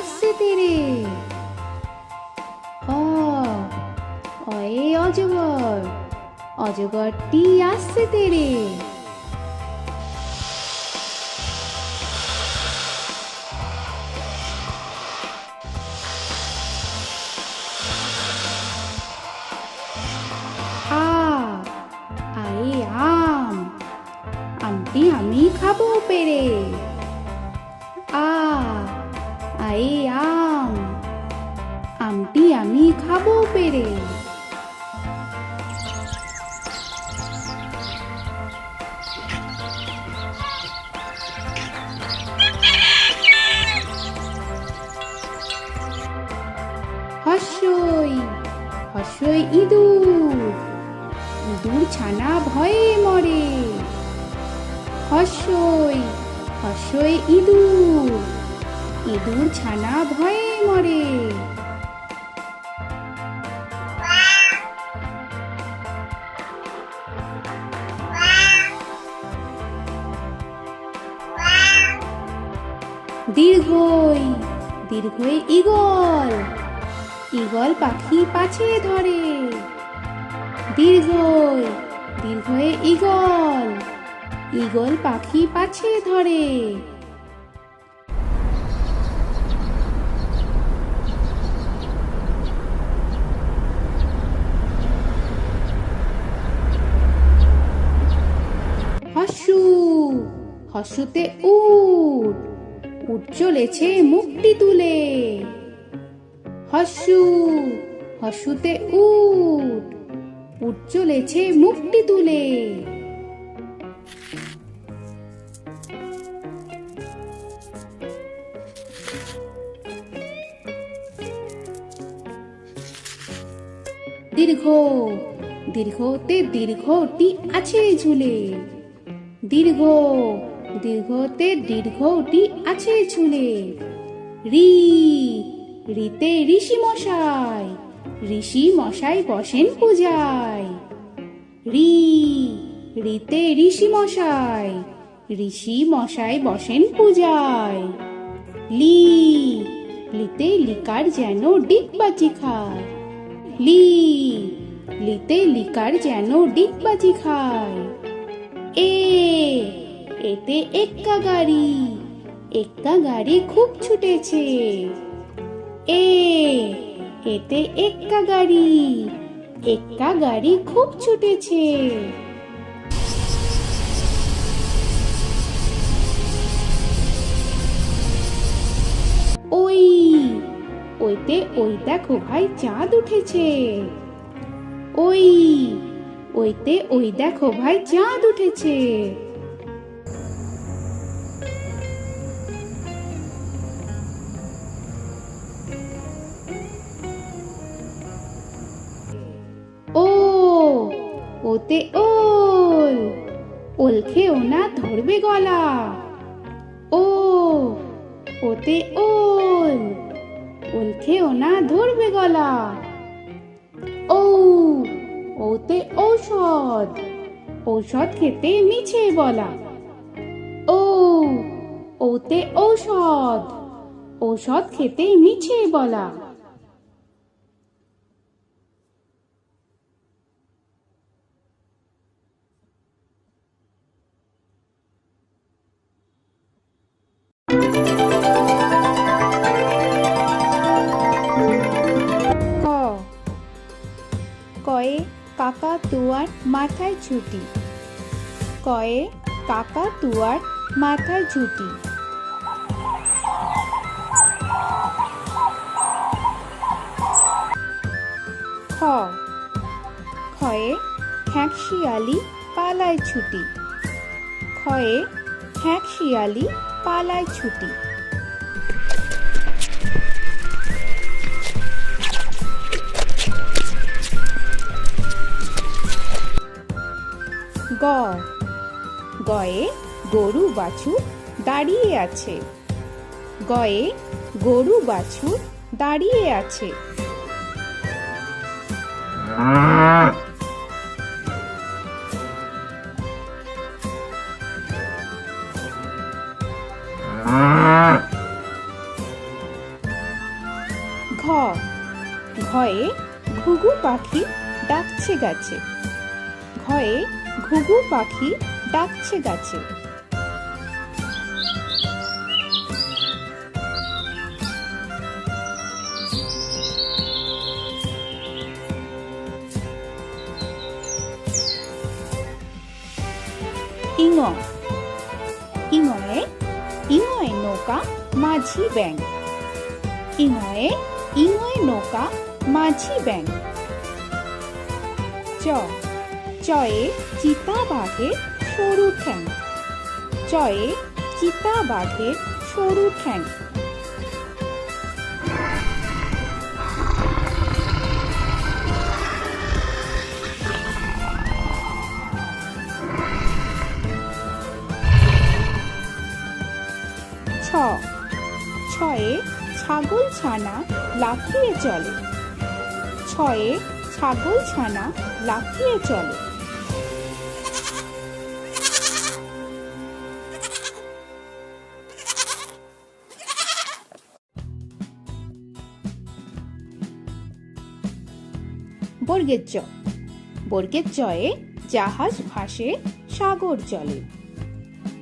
আসছে তেরে। অ অয়ে অজগর, অজগরটি আসছে তেরে। আ আয়ে আম, আমটি আমি খাবো পেরে। আ আয়ে আম, আমটি আমি খাবো পেরে। হস্যই হস্যই ইঁদুর, ইঁদুর ছানা ভয়ে মরে। হস্যই হস্যই ইঁদুর, ইঁদুর ছানা ভয়ে মরে। দীর্ঘই দীর্ঘই ঈগল, ঈগল পাখি পাছে ধরে। দীর্ঘই দীর্ঘই ঈগল, ঈগল পাখি পাছে ধরে। হস্যু হস্যুতে উট, উট চলেছে মুখটি তুলে। হস্যু হস্যুতে উট, উট চলেছে মুখটি তুলে। দীর্ঘ দীর্ঘতে দীর্ঘটি আছে ঝুলে। দীর্ঘ দীর্ঘতে দীর্ঘটি আছে ঝুলে। রি রিতে ঋষি মশাই, ঋষি মশাই বসেন পূজায়। রি রিতে ঋষি মশাই, ঋষি মশাই বসেন পূজায়। লি লিতে লিকার যেন ডিগবাজি খায়। লি লিতে লিকার যেন ডিগবাজি খায়। এ এতে এক্কা গাড়ি, এক্কা গাড়ি খুব ছুটেছে। এ এতে এক্কা গাড়ি, এক্কা গাড়ি খুব ছুটেছে। ওই ওইতে ওই দেখো ভাই চাঁদ উঠেছে। ওই ওইতে ওই দেখো ভাই চাঁদ উঠেছে। ও ওতে ওল, ওল খেও না ধরবে গলা। ও ওতে ওল, ওল খেও না ধরবে গলা। ও ওতে ঔষধ, ঔষধ খেতে মিছে বলা। ও ওতে ঔষধ, ঔষধ খেতে মিছে বলা। ক কয়ে কাকাতুয়ার মাথায় ছুটি। কয়ে কাকাতুয়ার মাথায় ছুটি। খ খয়ে খ্যাঁক শিয়ালি পালায় ছুটি। খয়ে খ্যাঁক শিয়ালি পালায় ছুটি। গ গয়ে গরু বাছুর দাঁড়িয়ে আছে। গয়ে গরু বাছুর দাঁড়িয়ে আছে। ঘয়ে ঘুঘু পাখি ডাকছে গাছে। ঘয়ে ঘুঘু পাখি ডাকছে গাছে। ইঙ ইঙয়ে ইঙয়ে নৌকা মাঝি ব্যাঙ। ইঙয়ে ইঙয়ে নৌকা মাঝি ব্যাঙ। চয়ে চিতা বাঘের সরু ঠ্যাং। চয়ে চিতা বাঘের সরু ঠ্যাং। ছয়ে ছাগল ছানা লাফিয়ে চলে। ছয়ে ছাগল ছানা লাফিয়ে চলে। বর্গের চ। বর্গের চয়ে জাহাজ ভাসে সাগর জলে।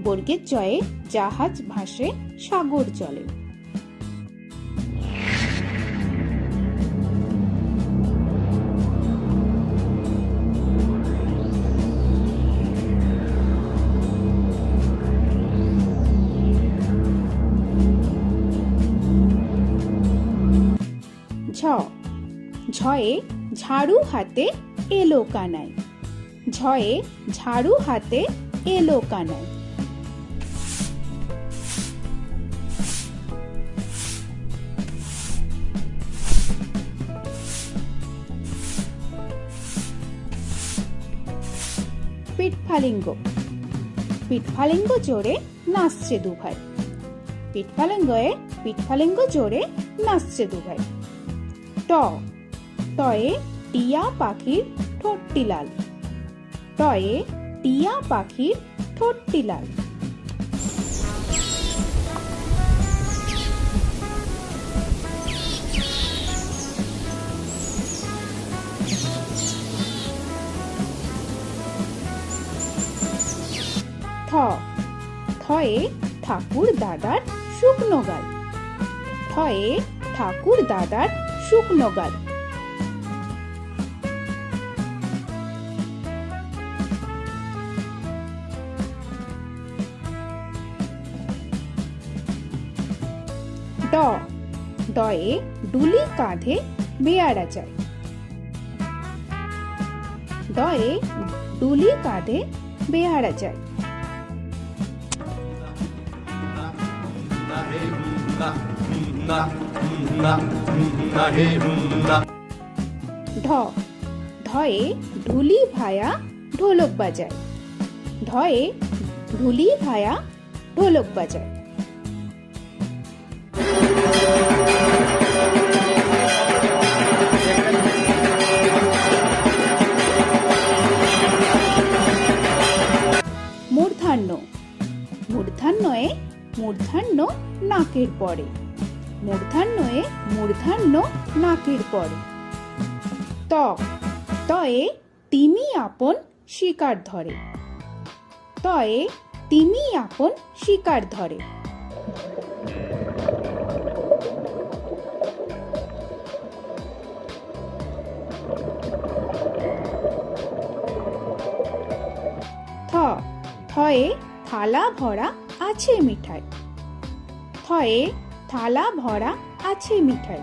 বর্গের চয়ে জাহাজ ভাসে সাগর জলে। ঝয়ে ঝাড়ু হাতে এলো কানাই। ঝয়ে ঝাড়ু হাতে এলো কানাই। পিঠফালিঙ্গ। পিঠফালিঙ্গ জোরে নাচছে দুভাই। পিঠফালিঙ্গ জোরে নাচছে দুভাই। টয়ে টিয়া পাখির ঠোঁটটি লাল। টয়ে টিয়া পাখির ঠোঁটটি লাল। থয়ে ঠাকুর দাদার শুকনো গাল। থয়ে ঠাকুর দাদার শুকনো গাল। ডয়ে ডুলি কাঁধে বেয়ারা যায়। ডয়ে ডুলি কাঁধে বেয়ারা যায়। ধয়ে ঢুলি ভায়া ঢোলক বাজায়। ধয়ে ঢুলি ভায়া ঢোলক বাজায়। মূর্ধন্য। মূর্ধন্যয়ে মূর্ধন্য নাকের পরে। মূর্ধন্যয়ে মূর্ধন্য নাকের পরে। তয়ে তিমি আপন শিকার ধরে। তয়ে তিমি আপন শিকার ধরে। থয়ে থালা ভরা আছে মিঠাই। থয়ে থালা ভরা আছে মিঠাই।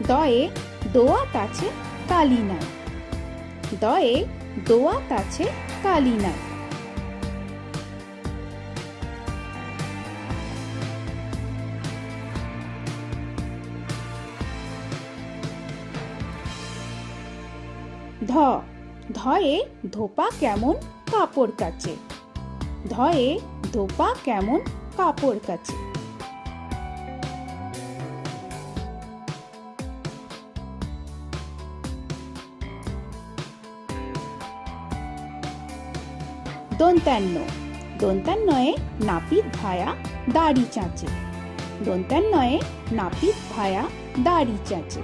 দয়ে দোয়াত আছে কালি নাই। দয়ে দোয়াত আছে কালি নাই। ধয়ে ধোপা কেমন কাপড় কাচে। ধয়ে ধোপা কেমন কাপড় কাচে। দন্তান্ন দন্তান্নয়ে নাপিত ভায়া দাড়ি চাঁচে দন্তান্নয়ে নাপিত ভায়া দাড়ি চাঁচে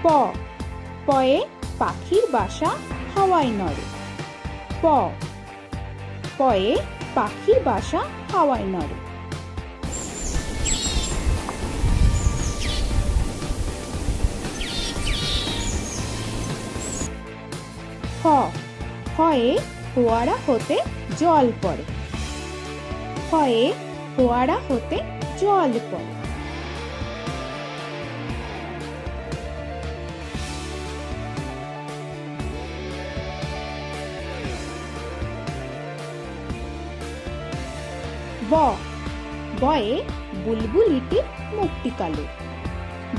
প পয়ে পাখির বাসা হাওয়ায় নড়ে প পয়ে পাখির বাসা হাওয়ায় নড়ে ফ ফয়ে ফোয়ারা হতে জল পড়ে ফয়ে ফোয়ারা হতে জল পড়ে ব বয়ে বুলবুলিটির মুখটি কালো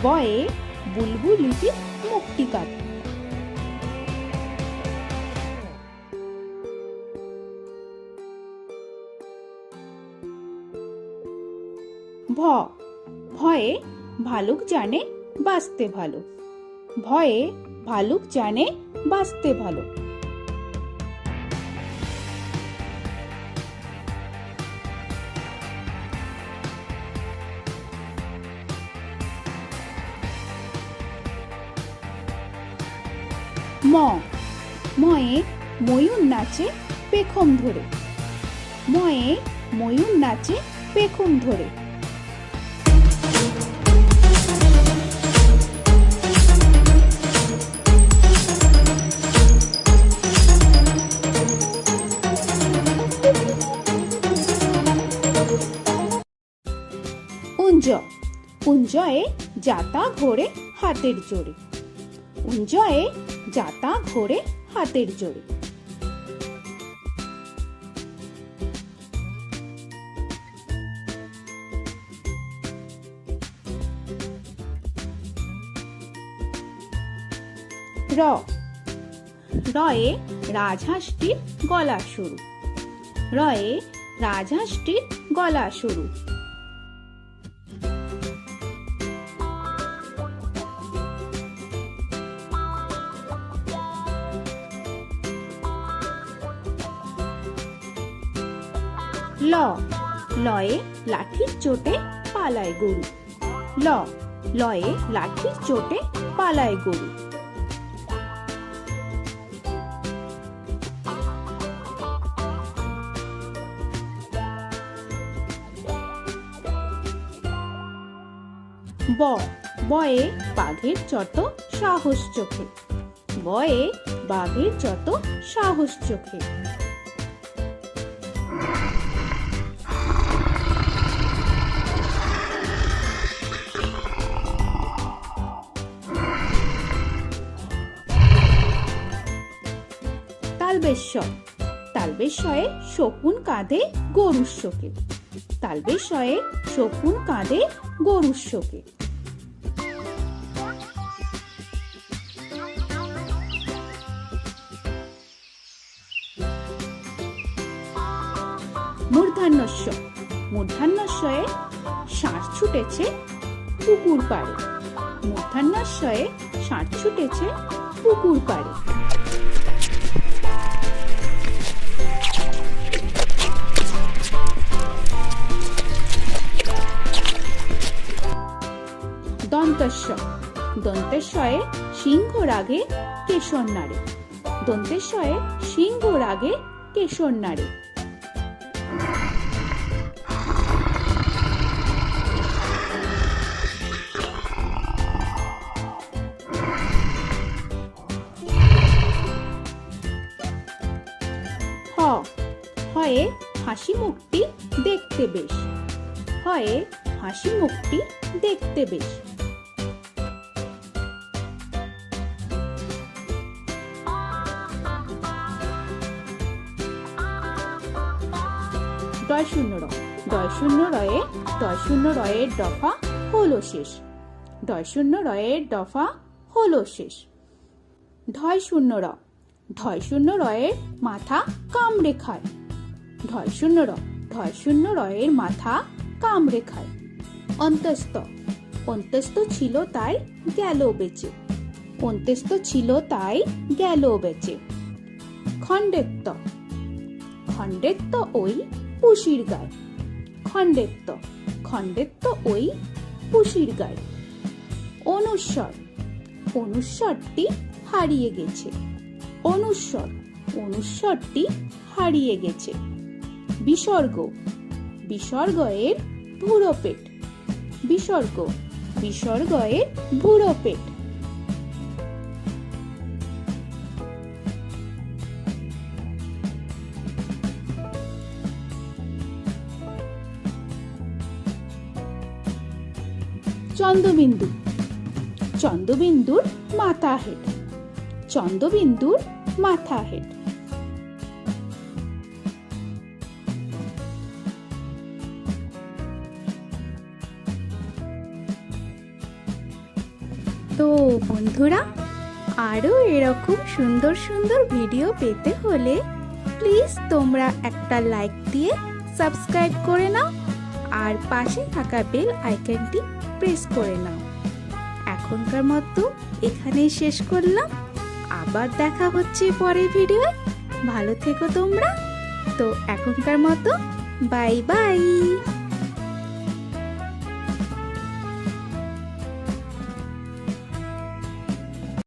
বয়ে বুলবুলিটির মুখটি কালো ভ ভয়ে ভালুক জানে বাঁচতে ভালো ভয়ে ভালুক জানে বাঁচতে ভালো ম ময়ে ময়ূর নাচে পেখম ধরে ময়ে ময়ূর নাচে পেখম ধরে উঞ্জ উঞ্জয়ে যাতা ঘোরে হাতের জোরে উঞ্জয়ে যাতা ঘোরে হাতের জোরে র রয়ে রাজহাঁসটির গলা শুরু রয়ে রাজহাঁসটির গলা শুরু ল লয়ে লাঠির চোটে পালায় গরু ল লয়ে লাঠির চোটে পালায় গরু ব বয়ে বাঘের যত সাহস চোখে বয়ে বাঘের যত সাহস চোখে তালবেশ্বর তালবেশ্বরে শকুন কাঁধে গরুর শোকে তালবেশ্বরে শকুন কাঁধে গরুর শোকে মূর্ধন্যস্ব মূর্ধন্যস্বয়ে ষাঁড় ছুটেছে পুকুর পাড়ে মূর্ধন্যস্বয়ে ষাঁড় ছুটেছে পুকুর পাড়ে দন্তস্ব দন্তেশ্বয়ে সিংহ রাগে কেশর নাড়ে দন্তেশ্বয়ে সিংহ রাগে কেশর নাড়ে হ হয়ে হাসি মুখটি দেখতে বেশ হয়ে হাসি মুখটি দেখতে বেশ ডয় শূন্য র ডয় শূন্য রয়ের দফা হলো শেষ ডয় শূন্য রয়ের দফা হলো শেষ ঢয় শূন্য র ঢয় শূন্য রয়ের মাথা কামড়ে খায় ঢয় শূন্য র, ঢয় শূন্য রয়ের মাথা কামড়ে খায়। অন্ত্যস্ত, অন্ত্যস্ত ছিল তাই গেল বেঁচে, অন্ত্যস্ত ছিল তাই গেল বেঁচে। খণ্ডেত্ব, খণ্ডেত্ব ওই পুষির গায়, খণ্ডেত্ব, খণ্ডেত্ব ওই পুষির গায়। অনুস্বর, অনুস্বরটি হারিয়ে গেছে, অনুস্বর, অনুস্বরটি হারিয়ে গেছে। বিসর্গ, বিসর্গ এর ভুরো পেট, বিসর্গ, বিসর্গ এর ভুরো পেট। চন্দ্রবিন্দু, চন্দ্রবিন্দুর মাথা হেড, চন্দ্রবিন্দুর মাথা হেড। তো বন্ধুরা, আরো এরকম সুন্দর সুন্দর ভিডিও পেতে হলে প্লিজ তোমরা একটা লাইক দিয়ে সাবস্ক্রাইব করে নাও আর পাশে থাকা বেল আইকনটি প্রেস করে নাও। এখনকার মতো এখানেই শেষ করলাম, আবার দেখা হচ্ছে পরের ভিডিওয়ে। ভালো থেকো তোমরা। তো এখনকার মতো বাই বাই।